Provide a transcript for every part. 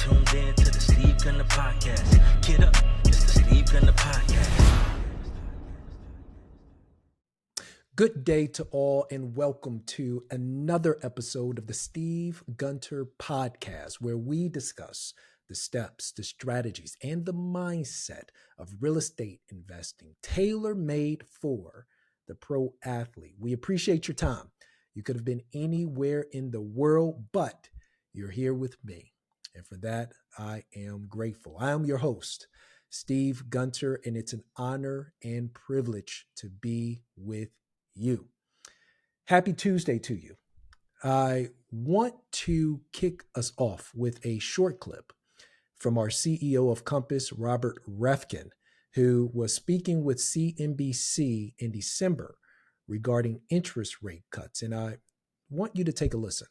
tuned in to the Steve Gunner Podcast. Get up, it's the Steve Gunner Podcast. Good day to all and welcome to another episode of the Steve Gunter Podcast, where we discuss the steps, the strategies, and the mindset of real estate investing, tailor-made for the pro athlete. We appreciate your time. You could have been anywhere in the world, but you're here with me. And for that, I am grateful. I am your host, Steve Gunter, and it's an honor and privilege to be with you. Happy Tuesday to you. I want to kick us off with a short clip from our CEO of Compass, Robert Reffkin, who was speaking with CNBC in December regarding interest rate cuts. And I want you to take a listen.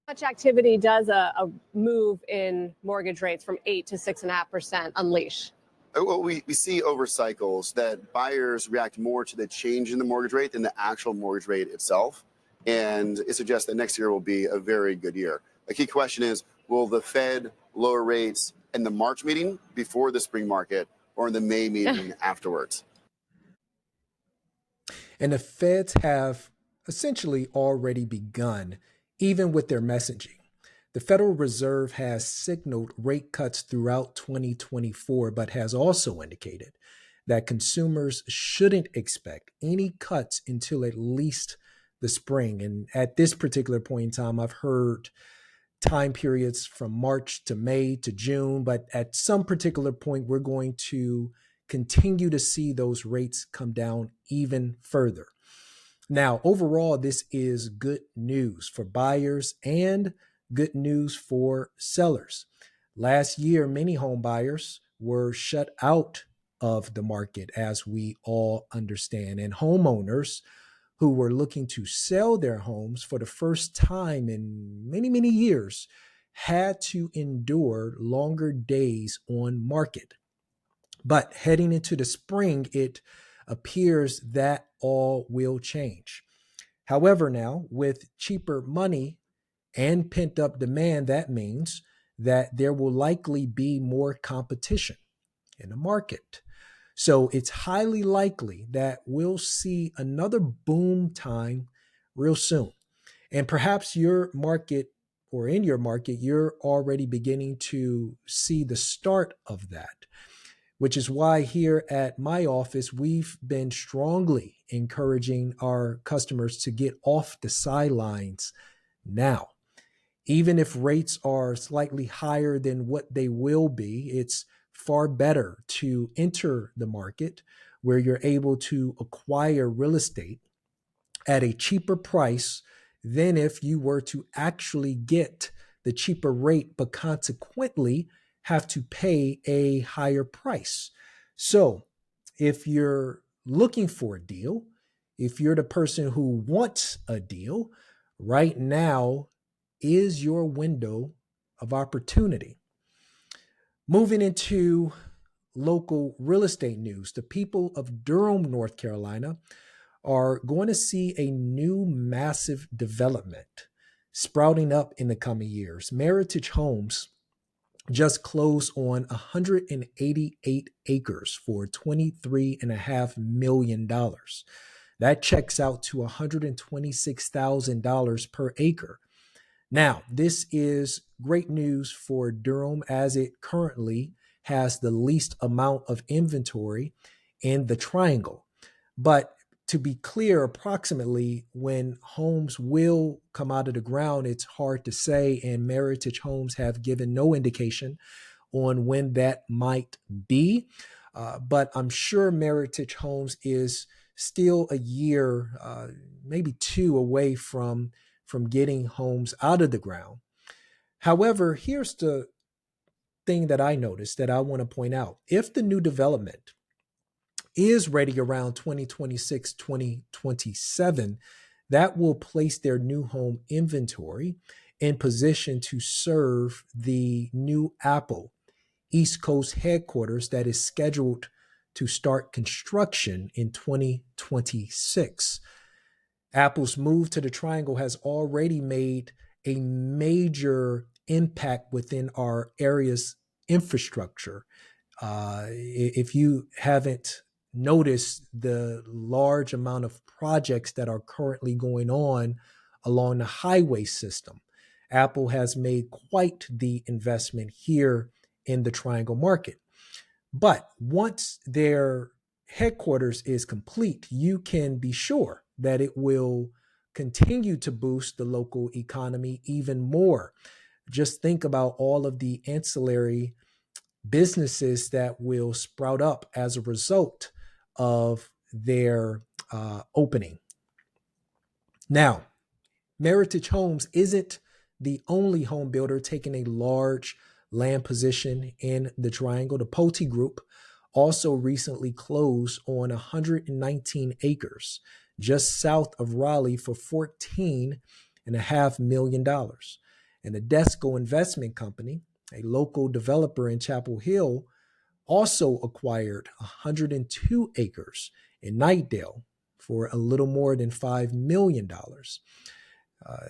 Much activity does a move in mortgage rates from 8 to 6.5% unleash? Well, we see over cycles that buyers react more to the change in the mortgage rate than the actual mortgage rate itself. And it suggests that next year will be a very good year. A key question is, will the Fed lower rates in the March meeting before the spring market or in the May meeting afterwards? And the Feds have essentially already begun, even with their messaging. The Federal Reserve has signaled rate cuts throughout 2024, but has also indicated that consumers shouldn't expect any cuts until at least the spring. And at this particular point in time, I've heard time periods from March to May to June, but at some particular point, we're going to continue to see those rates come down even further. Now, overall, this is good news for buyers and good news for sellers. Last year, many home buyers were shut out of the market, as we all understand, and homeowners who were looking to sell their homes for the first time in many, many years had to endure longer days on market. But heading into the spring, it appears that all will change. However, now with cheaper money and pent-up demand, that means that there will likely be more competition in the market. So it's highly likely that we'll see another boom time real soon. And perhaps your market, or in your market, you're already beginning to see the start of that, which is why here at my office, we've been strongly encouraging our customers to get off the sidelines now. Even if rates are slightly higher than what they will be, it's far better to enter the market where you're able to acquire real estate at a cheaper price than if you were to actually get the cheaper rate, but consequently have to pay a higher price. So if you're looking for a deal, if you're the person who wants a deal, right now is your window of opportunity. Moving into local real estate news, the people of Durham, North Carolina are going to see a new massive development sprouting up in the coming years. Meritage Homes just closed on 188 acres for $23.5 million. That checks out to $126,000 per acre. Now, this is great news for Durham, as it currently has the least amount of inventory in the Triangle. But to be clear, approximately when homes will come out of the ground, it's hard to say, and Meritage Homes have given no indication on when that might be. But I'm sure Meritage Homes is still a year, maybe two away from getting homes out of the ground. However, here's the thing that I noticed that I want to point out. If the new development is ready around 2026, 2027, that will place their new home inventory in position to serve the new Apple East Coast headquarters that is scheduled to start construction in 2026. Apple's move to the Triangle has already made a major impact within our area's infrastructure. If you haven't noticed the large amount of projects that are currently going on along the highway system, Apple has made quite the investment here in the Triangle market. But once their headquarters is complete, you can be sure that it will continue to boost the local economy even more. Just think about all of the ancillary businesses that will sprout up as a result of their opening. Now, Meritage Homes isn't the only home builder taking a large land position in the Triangle. The Pulte Group also recently closed on 119 acres just south of Raleigh for $14.5 million. And the Desco Investment Company, a local developer in Chapel Hill, also acquired 102 acres in Knightdale for a little more than $5 million.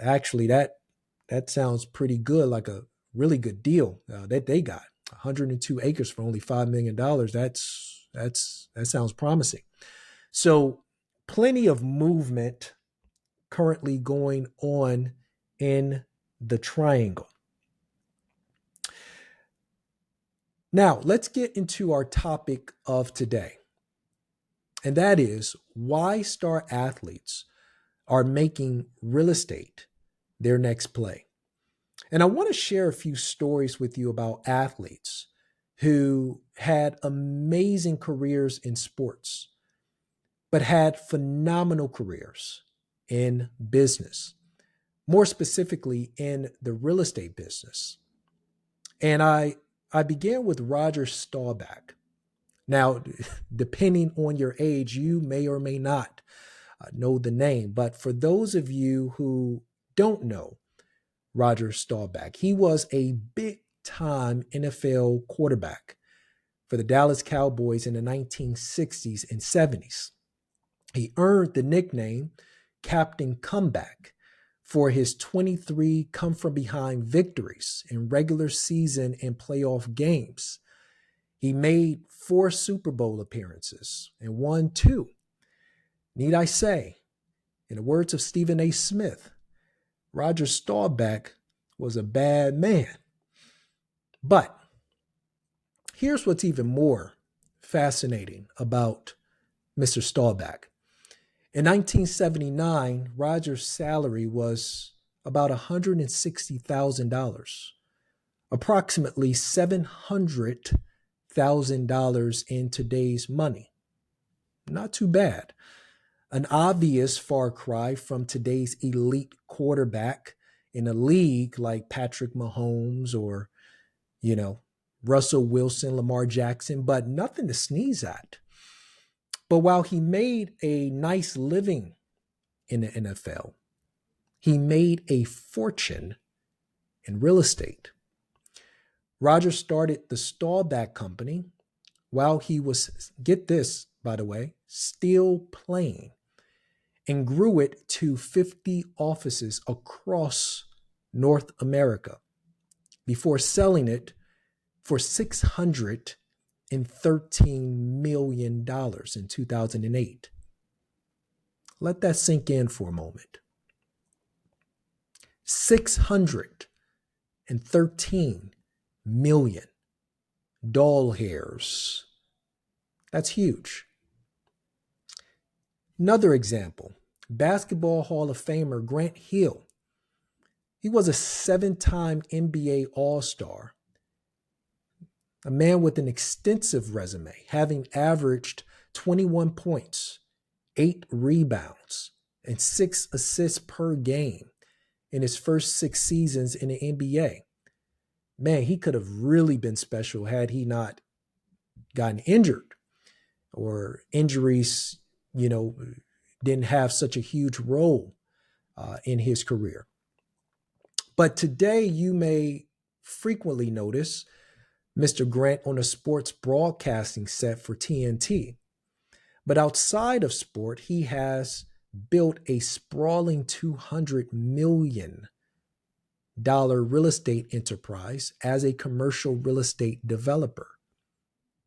Actually, that sounds pretty good, like a really good deal that they got. 102 acres for only $5 million. That sounds promising. So plenty of movement currently going on in the Triangle. Now, let's get into our topic of today. And that is why star athletes are making real estate their next play. And I want to share a few stories with you about athletes who had amazing careers in sports, but had phenomenal careers in business, more specifically in the real estate business. And I began with Roger Staubach. Now, depending on your age, you may or may not know the name, but for those of you who don't know Roger Staubach, he was a big-time NFL quarterback for the Dallas Cowboys in the 1960s and 70s. He earned the nickname Captain Comeback for his 23 come-from-behind victories in regular season and playoff games. He made 4 Super Bowl appearances and won 2. Need I say, in the words of Stephen A. Smith, Roger Staubach was a bad man. But here's what's even more fascinating about Mr. Staubach. In 1979, Roger's salary was about $160,000, approximately $700,000 in today's money. Not too bad. An obvious far cry from today's elite quarterback in a league like Patrick Mahomes or, Russell Wilson, Lamar Jackson, but nothing to sneeze at. But while he made a nice living in the NFL, he made a fortune in real estate. Roger started the Staubach Company while he was, get this, by the way, still playing, and grew it to 50 offices across North America before selling it for $613 million in 2008. Let that sink in for a moment. $613 million. Doll hairs. That's huge. Another example, Basketball Hall of Famer Grant Hill. He was a 7-time NBA All-Star, a man with an extensive resume, having averaged 21 points, 8 rebounds, and 6 assists per game in his first 6 seasons in the NBA. Man, he could have really been special had he not gotten injured, or injuries, didn't have such a huge role in his career. But today you may frequently notice Mr. Grant on a sports broadcasting set for TNT. But outside of sport, he has built a sprawling $200 million real estate enterprise as a commercial real estate developer.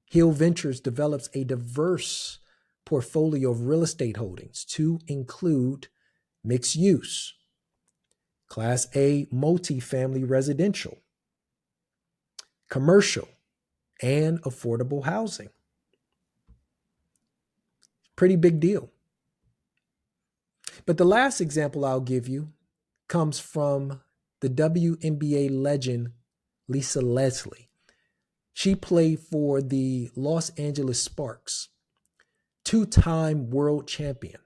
Hill Ventures develops a diverse portfolio of real estate holdings to include mixed use, Class A multifamily residential, commercial, and affordable housing. Pretty big deal. But the last example I'll give you comes from the WNBA legend Lisa Leslie. She played for the Los Angeles Sparks, two-time world champion,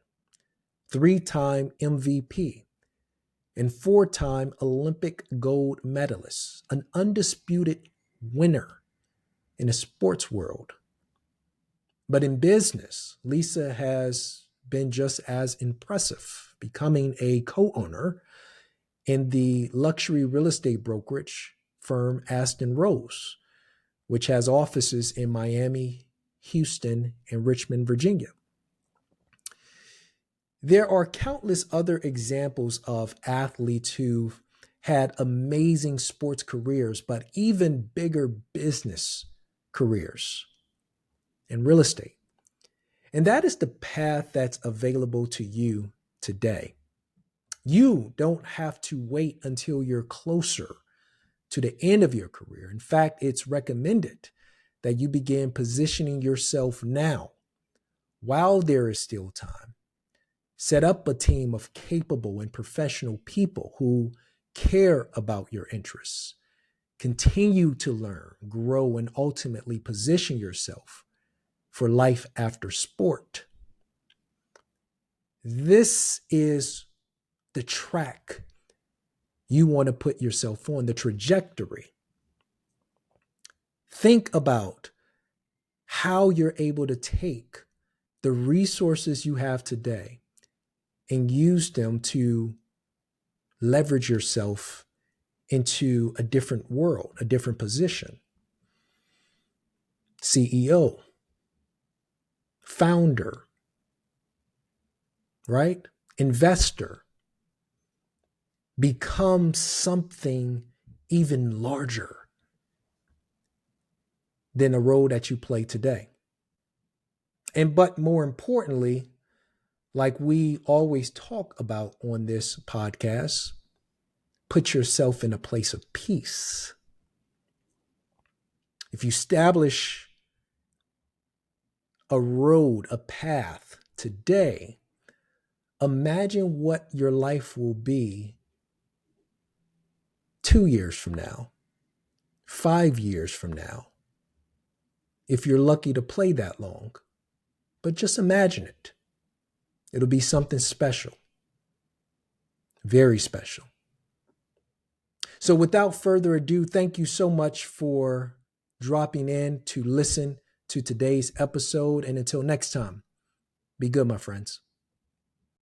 three-time MVP, and four-time Olympic gold medalist, an undisputed winner in the sports world. But in business, Lisa has been just as impressive, becoming a co-owner in the luxury real estate brokerage firm Aston Rose, which has offices in Miami, Houston, and Richmond, Virginia. There are countless other examples of athletes who've had amazing sports careers, but even bigger business careers in real estate. And that is the path that's available to you today. You don't have to wait until you're closer to the end of your career. In fact, it's recommended that you begin positioning yourself now while there is still time. Set up a team of capable and professional people who care about your interests. Continue to learn, grow, and ultimately position yourself for life after sport. This is the track you want to put yourself on, the trajectory. Think about how you're able to take the resources you have today and use them to leverage yourself into a different world, a different position. CEO, founder, right? Investor. Become something even larger than the role that you play today. But more importantly, like we always talk about on this podcast, put yourself in a place of peace. If you establish a road, a path today, imagine what your life will be 2 years from now, 5 years from now, if you're lucky to play that long. But just imagine it. It'll be something special, very special. So without further ado, thank you so much for dropping in to listen to today's episode. And until next time, be good, my friends.